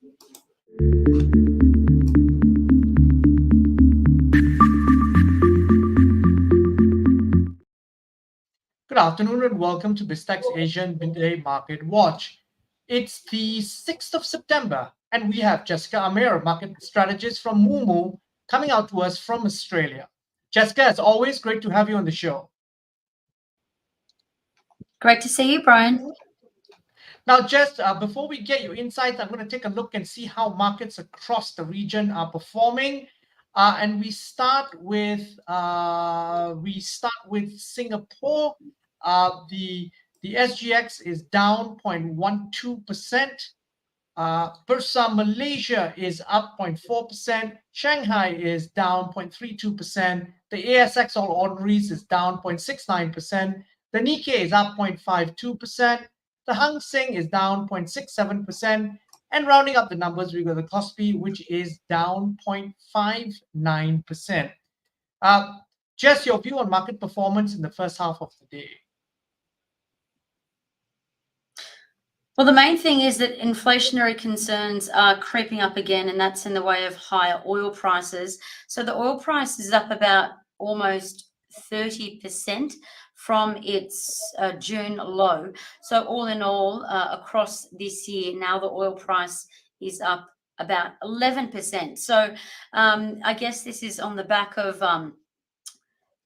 Good afternoon and welcome to BizTech's Asian Midday Market Watch. It's the 6th of September and we have Jessica Amir, market strategist from Moomoo, coming out to us from Australia. Jessica, as always, great to have you on the show. Great to see you, Brian. Now, Jess, before we get your insights, I'm going to take a look and see how markets across the region are performing. And we start with Singapore. The SGX is down 0.12%. Bursa Malaysia is up 0.4%. Shanghai is down 0.32%. The ASX All Ordinaries is down 0.69%. The Nikkei is up 0.52%. The Hang Seng is down 0.67%. And rounding up the numbers, we got the Kospi, which is down 0.59%. Jess, your view on market performance in the first half of the day? Well, the main thing is that inflationary concerns are creeping up again, and that's in the way of higher oil prices. So the oil price is up about almost 30% from its June low. So all in all, across this year, now the oil price is up about 11%. So I guess this is on the back of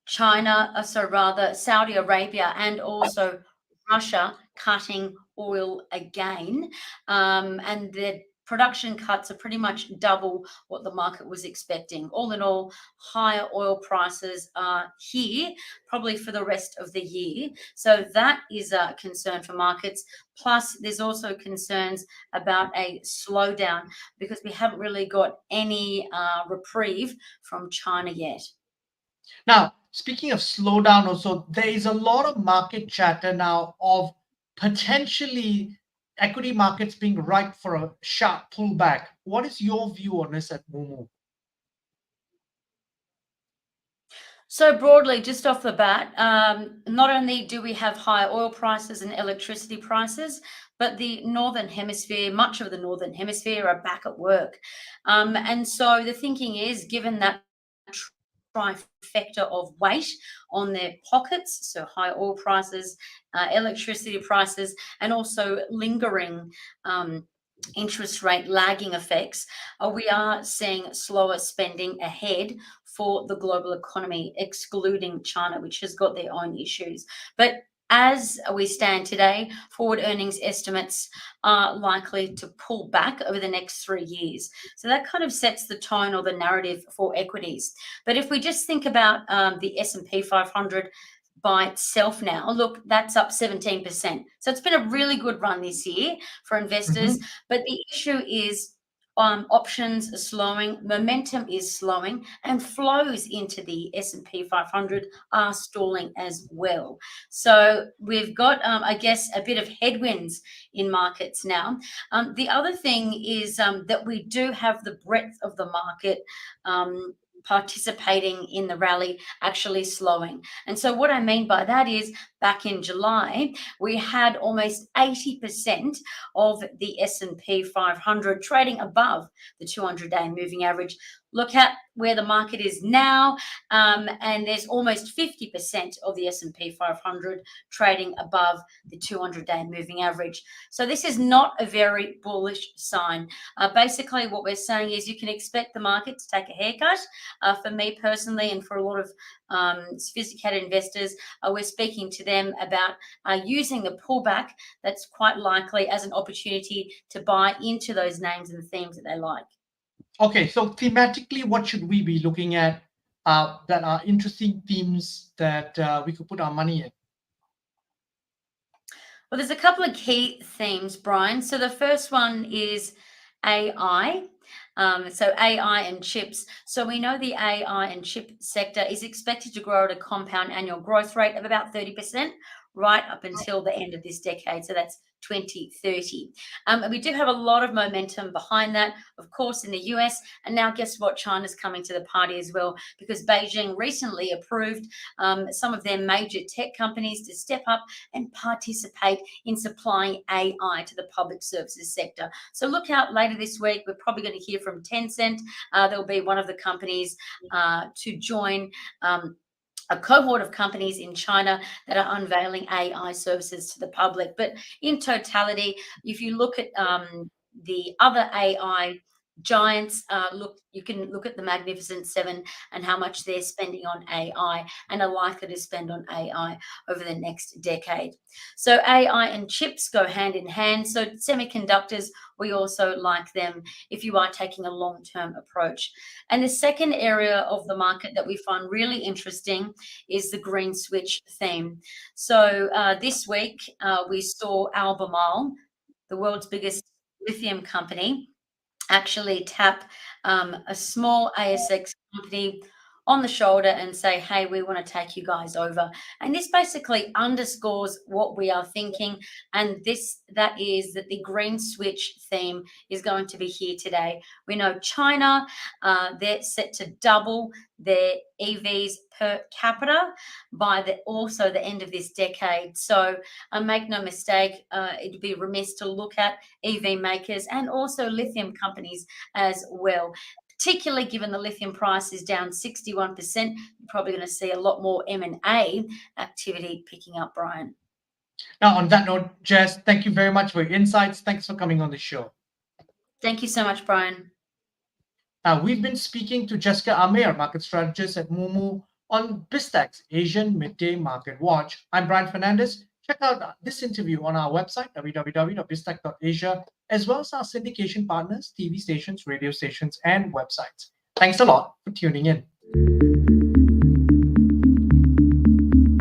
Saudi Arabia and also Russia cutting oil again, and the production cuts are pretty much double what the market was expecting. All in all, higher oil prices are here probably for the rest of the year. So that is a concern for markets. Plus, there's also concerns about a slowdown because we haven't really got any reprieve from China yet. Now, speaking of slowdown also, there is a lot of market chatter now of potentially equity markets being ripe for a sharp pullback. What is your view on this at Moomoo? So broadly, just off the bat, not only do we have higher oil prices and electricity prices, but the Northern Hemisphere, much of the Northern Hemisphere are back at work. And so the thinking is, given that trifecta of weight on their pockets, so high oil prices, electricity prices, and also lingering interest rate lagging effects, we are seeing slower spending ahead for the global economy, excluding China, which has got their own issues. But as we stand today, forward earnings estimates are likely to pull back over the next 3 years. So that kind of sets the tone or the narrative for equities. But if we just think about the S&P 500 by itself now, look, that's up 17%. So it's been a really good run this year for investors. But the issue is options are slowing, momentum is slowing, and flows into the S&P 500 are stalling as well. So we've got, I guess, a bit of headwinds in markets now. The other thing is that we do have the breadth of the market participating in the rally actually slowing. And so what I mean by that is back in July, we had almost 80% of the S&P 500 trading above the 200-day moving average. Look at where the market is now, and there's almost 50% of the S&P 500 trading above the 200-day moving average. So this is not a very bullish sign. Basically, what we're saying is you can expect the market to take a haircut. For me personally, and for a lot of sophisticated investors, we're speaking to them about using the pullback that's quite likely as an opportunity to buy into those names and themes that they like. Okay, so thematically, what should we be looking at that are interesting themes that we could put our money in? Well, there's a couple of key themes, Brian. So the first one is AI. So AI and chips. So we know the AI and chip sector is expected to grow at a compound annual growth rate of about 30% right up until the end of this decade. So that's 2030. And we do have a lot of momentum behind that, of course, in the US. And now, guess what? China's coming to the party as well, because Beijing recently approved some of their major tech companies to step up and participate in supplying AI to the public services sector. So look out later this week. We're probably going to hear from Tencent. There'll be one of the companies to join a cohort of companies in China that are unveiling AI services to the public. But in totality, if you look at the other AI giants, you can look at the Magnificent Seven and how much they're spending on AI and are likely to spend on AI over the next decade. So AI and chips go hand in hand. So semiconductors, we also like them if you are taking a long-term approach. And the second area of the market that we find really interesting is the green switch theme. So this week we saw Albemarle, the world's biggest lithium company, actually tap a small ASX company on the shoulder and say, hey, we want to take you guys over. And this basically underscores what we are thinking. And that is that the green switch theme is going to be here today. We know China, they're set to double their EVs per capita by also the end of this decade. So make no mistake, it'd be remiss to look at EV makers and also lithium companies as well. Particularly given the lithium price is down 61%, you're probably going to see a lot more M&A activity picking up, Brian. Now, on that note, Jess, thank you very much for your insights. Thanks for coming on the show. Thank you so much, Brian. Now, we've been speaking to Jessica Amir, market strategist at Moomoo, on BizTech's Asian Midday Market Watch. I'm Brian Fernandez. Check out this interview on our website, www.biztech.asia, as well as our syndication partners, TV stations, radio stations, and websites. Thanks a lot for tuning in.